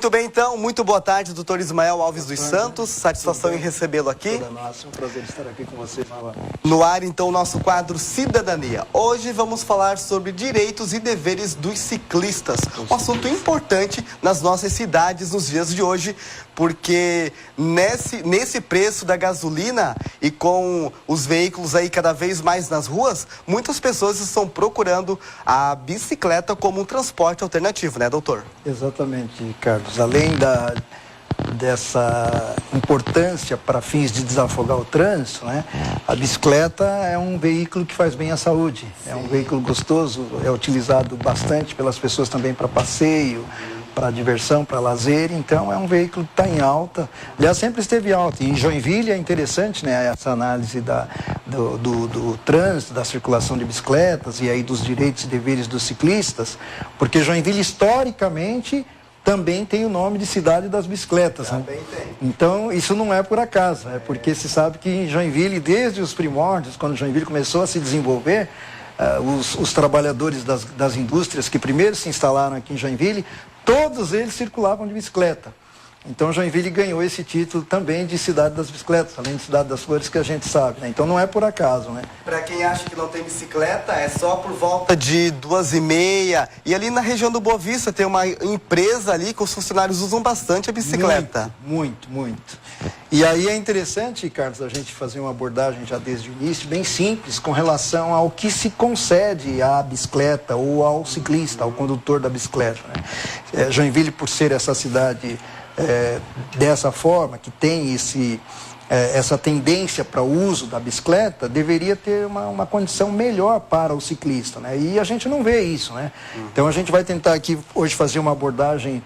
Muito bem, então. Muito boa tarde, doutor Ismael Alves dos Santos. Satisfação em recebê-lo aqui. Toda nossa, é um prazer estar aqui com você novamente. No ar, então, o nosso quadro Cidadania. Hoje vamos falar sobre direitos e deveres dos ciclistas. Um assunto importante nas nossas cidades nos dias de hoje, porque nesse preço da gasolina e com os veículos aí cada vez mais nas ruas, muitas pessoas estão procurando a bicicleta como um transporte alternativo, né, doutor? Exatamente, Carlos. Além dessa importância para fins de desafogar o trânsito, né, a bicicleta é um veículo que faz bem à saúde. Sim. É um veículo gostoso, é utilizado bastante pelas pessoas também para passeio, para diversão, para lazer. Então é um veículo que está em alta. Aliás, sempre esteve alta. E em Joinville é interessante, né, essa análise do trânsito, da circulação de bicicletas e aí dos direitos e deveres dos ciclistas, porque Joinville historicamente também tem o nome de cidade das bicicletas. Também, né? Tem. Então, isso não é por acaso, é porque se sabe que em Joinville, desde os primórdios, quando Joinville começou a se desenvolver, os trabalhadores das indústrias que primeiro se instalaram aqui em Joinville, todos eles circulavam de bicicleta. Então, Joinville ganhou esse título também de cidade das bicicletas, além de cidade das flores, que a gente sabe, né? Então, não é por acaso, né? Para quem acha que não tem bicicleta, é só por volta de 2h30. E ali na região do Boa Vista tem uma empresa ali que os funcionários usam bastante a bicicleta. Muito. E aí é interessante, Carlos, a gente fazer uma abordagem já desde o início, bem simples, com relação ao que se concede à bicicleta ou ao ciclista, ao condutor da bicicleta, né? Joinville, por ser essa cidade dessa forma, que tem essa tendência para o uso da bicicleta, deveria ter uma condição melhor para o ciclista, né? E a gente não vê isso, né? Então a gente vai tentar aqui hoje fazer uma abordagem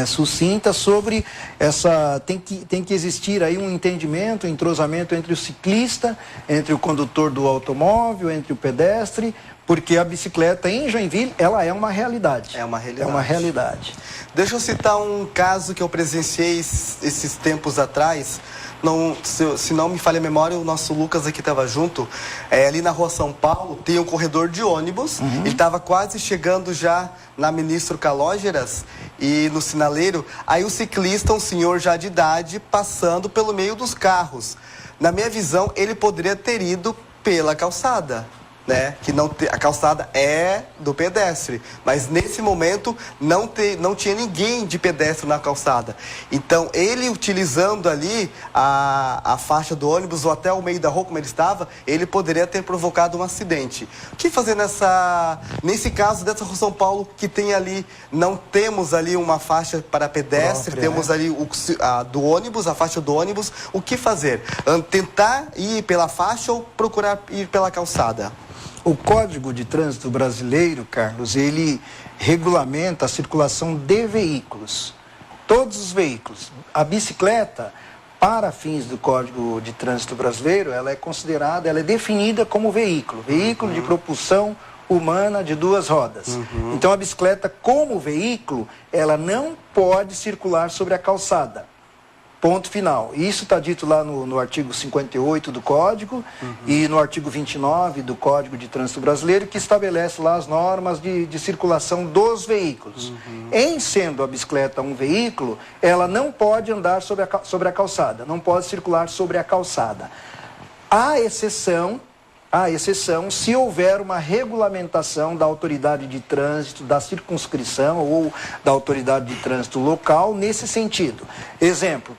sucinta sobre essa... Tem que existir aí um entendimento, um entrosamento entre o ciclista, entre o condutor do automóvel, entre o pedestre, porque a bicicleta em Joinville, ela é uma realidade. É uma realidade. É uma realidade. Deixa eu citar um caso que eu presenciei esses tempos atrás. Se não me falha a memória, o nosso Lucas aqui estava junto. Ali na rua São Paulo, tem um corredor de ônibus. Uhum. Ele estava quase chegando já na Ministro Calógeras e no sinaleiro. Aí o ciclista, um senhor já de idade, passando pelo meio dos carros. Na minha visão, ele poderia ter ido pela calçada, né? Que a calçada é do pedestre, mas nesse momento não tinha ninguém de pedestre na calçada. Então ele utilizando ali a faixa do ônibus ou até o meio da rua como ele estava, ele poderia ter provocado um acidente. O que fazer nesse caso dessa rua São Paulo que tem ali, não temos ali uma faixa para pedestre, temos ali do ônibus, a faixa do ônibus. O que fazer? Tentar ir pela faixa ou procurar ir pela calçada? O Código de Trânsito Brasileiro, Carlos, ele regulamenta a circulação de veículos. Todos os veículos. A bicicleta, para fins do Código de Trânsito Brasileiro, ela é definida como veículo. Veículo de propulsão humana de 2 rodas. Uhum. Então, a bicicleta, como veículo, ela não pode circular sobre a calçada. Ponto final. Isso está dito lá no artigo 58 do Código, uhum, e no artigo 29 do Código de Trânsito Brasileiro, que estabelece lá as normas de circulação dos veículos. Uhum. Em sendo a bicicleta um veículo, ela não pode andar sobre a calçada, não pode circular sobre a calçada. Há exceção se houver uma regulamentação da autoridade de trânsito, da circunscrição ou da autoridade de trânsito local nesse sentido. Exemplo,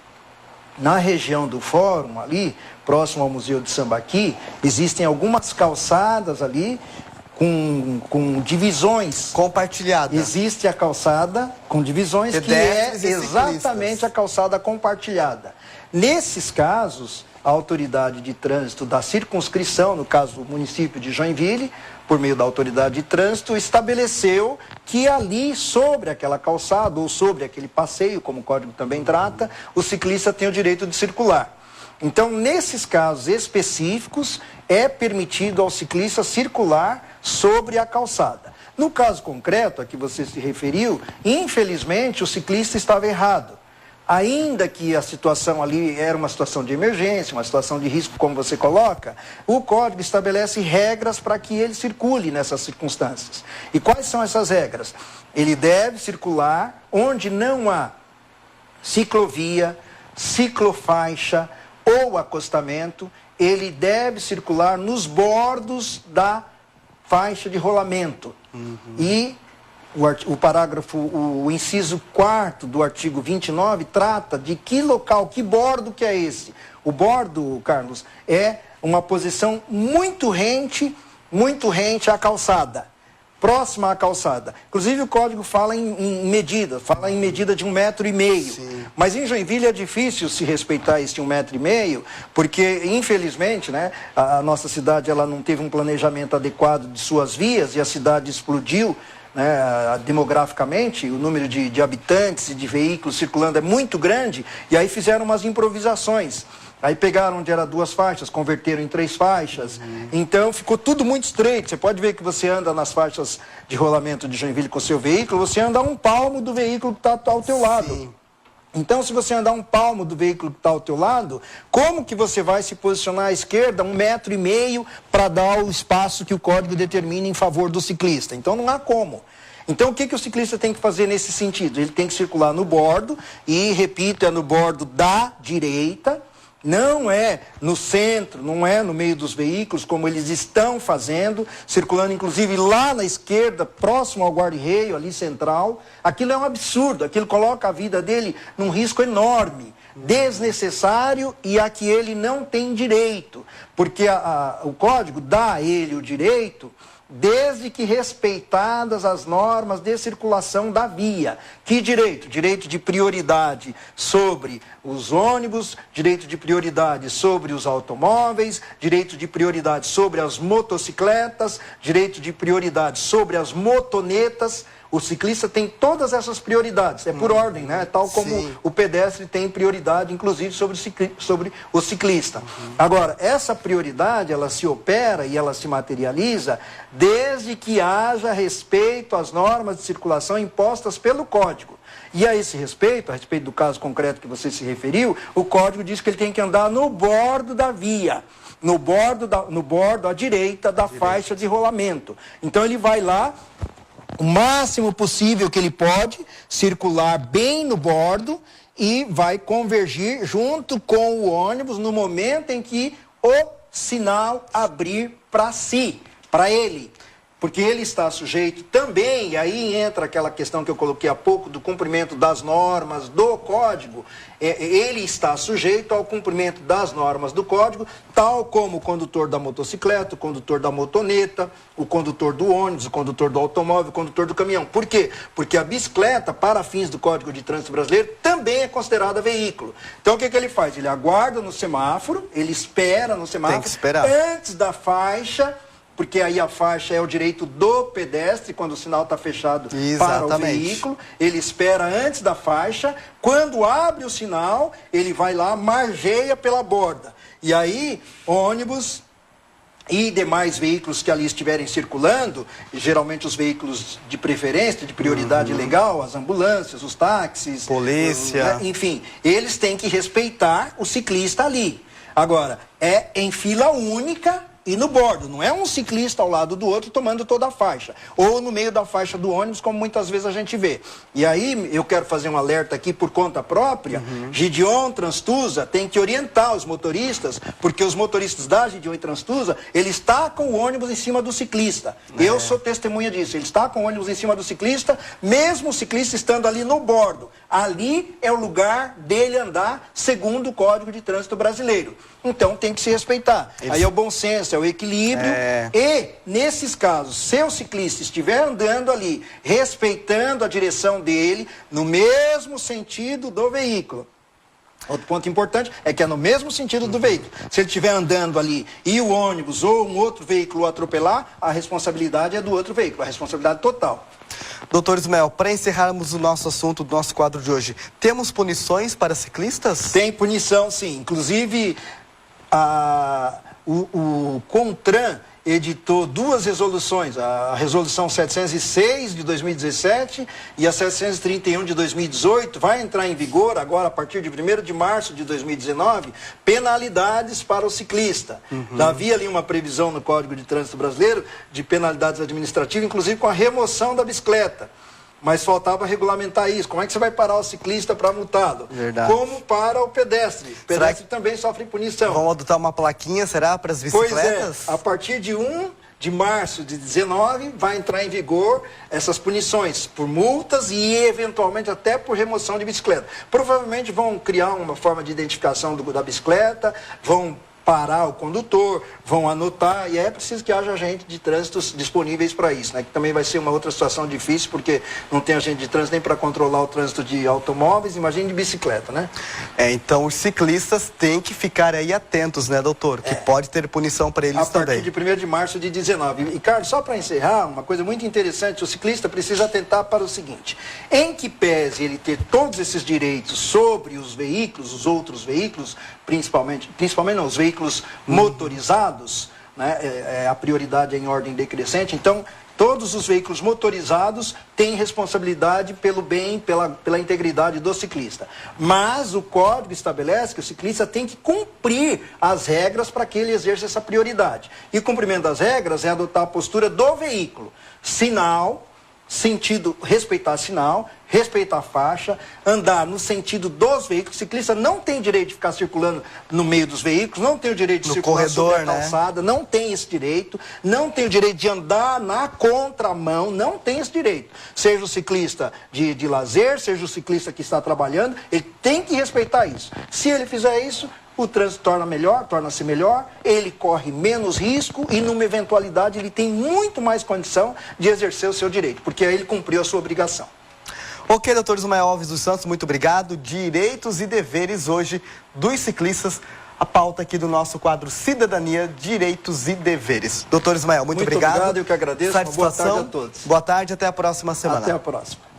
na região do Fórum, ali, próximo ao Museu de Sambaqui, existem algumas calçadas ali com divisões. Compartilhada. Existe a calçada com divisões, que é exatamente a calçada compartilhada. Nesses casos, a autoridade de trânsito da circunscrição, no caso do município de Joinville, por meio da autoridade de trânsito, estabeleceu que ali, sobre aquela calçada ou sobre aquele passeio, como o Código também trata, o ciclista tem o direito de circular. Então, nesses casos específicos, é permitido ao ciclista circular sobre a calçada. No caso concreto a que você se referiu, infelizmente o ciclista estava errado. ainda que a situação ali era uma situação de emergência, uma situação de risco, como você coloca, o Código estabelece regras para que ele circule nessas circunstâncias. E quais são essas regras? Ele deve circular onde não há ciclovia, ciclofaixa ou acostamento, ele deve circular nos bordos da faixa de rolamento. E o parágrafo, o inciso 4º do artigo 29 trata de que local, que bordo que é esse. O bordo, Carlos, é uma posição muito rente à calçada, próxima à calçada. Inclusive o código fala em medida de 1,5 m. Mas em Joinville é difícil se respeitar esse 1,5 m, porque infelizmente, né, a nossa cidade ela não teve um planejamento adequado de suas vias e a cidade explodiu, né, demograficamente, o número de habitantes e de veículos circulando é muito grande, e aí fizeram umas improvisações. Aí pegaram onde era 2 faixas, converteram em 3 faixas. Então ficou tudo muito estreito. Você pode ver que você anda nas faixas de rolamento de Joinville com o seu veículo, você anda a 1 palmo do veículo que está ao teu lado. Então, se você andar 1 palmo do veículo que está ao teu lado, como que você vai se posicionar à esquerda 1,5 m para dar o espaço que o código determina em favor do ciclista? Então, não há como. Então, o que o ciclista tem que fazer nesse sentido? Ele tem que circular no bordo, e, repito, é no bordo da direita, não é no centro, não é no meio dos veículos, como eles estão fazendo, circulando inclusive lá na esquerda, próximo ao guarda-reio, ali central. Aquilo é um absurdo, aquilo coloca a vida dele num risco enorme, desnecessário e a que ele não tem direito, porque o código dá a ele o direito desde que respeitadas as normas de circulação da via. Que direito? Direito de prioridade sobre os ônibus, direito de prioridade sobre os automóveis, direito de prioridade sobre as motocicletas, direito de prioridade sobre as motonetas. O ciclista tem todas essas prioridades, é por ordem, né? Tal como o pedestre tem prioridade, inclusive, sobre o ciclista. Agora, essa prioridade, ela se opera e ela se materializa desde que haja respeito às normas de circulação impostas pelo Código. E a esse respeito, a respeito do caso concreto que você se referiu, o Código diz que ele tem que andar no bordo da via, no bordo à direita da faixa de rolamento. Então ele vai lá, o máximo possível que ele pode, circular bem no bordo e vai convergir junto com o ônibus no momento em que o sinal abrir para si, para ele. Porque ele está sujeito também, e aí entra aquela questão que eu coloquei há pouco, do cumprimento das normas do Código. Ele está sujeito ao cumprimento das normas do Código, tal como o condutor da motocicleta, o condutor da motoneta, o condutor do ônibus, o condutor do automóvel, o condutor do caminhão. Por quê? Porque a bicicleta, para fins do Código de Trânsito Brasileiro, também é considerada veículo. Então o que ele faz? Ele aguarda no semáforo, ele espera no semáforo, tem que esperar antes da faixa, porque aí a faixa é o direito do pedestre, quando o sinal está fechado para o veículo. Ele espera antes da faixa, quando abre o sinal, ele vai lá, margeia pela borda. E aí, ônibus e demais veículos que ali estiverem circulando, geralmente os veículos de preferência, de prioridade legal, as ambulâncias, os táxis, polícia, enfim, eles têm que respeitar o ciclista ali. Agora, é em fila única e no bordo, não é um ciclista ao lado do outro tomando toda a faixa, ou no meio da faixa do ônibus, como muitas vezes a gente vê. E aí, eu quero fazer um alerta aqui por conta própria. Gideon Transtusa tem que orientar os motoristas, porque os motoristas da Gideon e Transtusa, eles tacam o ônibus em cima do ciclista. Eu sou testemunha disso, eles tacam o ônibus em cima do ciclista, mesmo o ciclista estando ali no bordo. Ali é o lugar dele andar, segundo o Código de Trânsito Brasileiro. Então tem que se respeitar. Aí é o bom senso, é o equilíbrio. E, nesses casos, se o ciclista estiver andando ali, respeitando a direção dele, no mesmo sentido do veículo. Outro ponto importante é que é no mesmo sentido do veículo. Se ele estiver andando ali e o ônibus ou um outro veículo o atropelar, a responsabilidade é do outro veículo, a responsabilidade total. Doutor Ismael, para encerrarmos o nosso assunto, do nosso quadro de hoje, temos punições para ciclistas? Tem punição, sim. Inclusive, o CONTRAN, editou duas resoluções, a resolução 706 de 2017 e a 731 de 2018, vai entrar em vigor agora a partir de 1º de março de 2019, penalidades para o ciclista. Havia ali uma previsão no Código de Trânsito Brasileiro de penalidades administrativas, inclusive com a remoção da bicicleta. Mas faltava regulamentar isso. Como é que você vai parar o ciclista para multá-lo? Verdade. Como para o pedestre? O pedestre também sofre punição. Vão adotar uma plaquinha, será, para as bicicletas? Pois é, a partir de 1 de março de 19 vai entrar em vigor essas punições por multas e eventualmente até por remoção de bicicleta. Provavelmente vão criar uma forma de identificação da bicicleta, vão parar o condutor, vão anotar, e é preciso que haja agente de trânsito disponíveis para isso, né? Que também vai ser uma outra situação difícil, porque não tem agente de trânsito nem para controlar o trânsito de automóveis, imagine de bicicleta, né? Então os ciclistas têm que ficar aí atentos, né, doutor? Que pode ter punição para eles também. A partir de 1º de março de 19. E, Carlos, só para encerrar, uma coisa muito interessante, o ciclista precisa atentar para o seguinte: em que pese ele ter todos esses direitos sobre os veículos, os outros veículos, principalmente não, os veículos motorizados, né, a prioridade é em ordem decrescente, então todos os veículos motorizados têm responsabilidade pelo bem, pela integridade do ciclista. Mas o código estabelece que o ciclista tem que cumprir as regras para que ele exerça essa prioridade. E o cumprimento das regras é adotar a postura do veículo. Sinal, sentido, respeitar sinal, respeitar a faixa, andar no sentido dos veículos. O ciclista não tem direito de ficar circulando no meio dos veículos, não tem o direito de no circular corredor, sobre a calçada, não tem esse direito, não tem o direito de andar na contramão, não tem esse direito. Seja o ciclista de lazer, seja o ciclista que está trabalhando, ele tem que respeitar isso. Se ele fizer isso, o trânsito torna-se melhor, ele corre menos risco e, numa eventualidade, ele tem muito mais condição de exercer o seu direito, porque aí ele cumpriu a sua obrigação. Ok, doutor Ismael Alves dos Santos, muito obrigado. Direitos e deveres hoje dos ciclistas. A pauta aqui do nosso quadro Cidadania, Direitos e Deveres. Doutor Ismael, muito obrigado. Muito obrigado, eu que agradeço. Uma boa tarde a todos. Boa tarde, até a próxima semana. Até a próxima.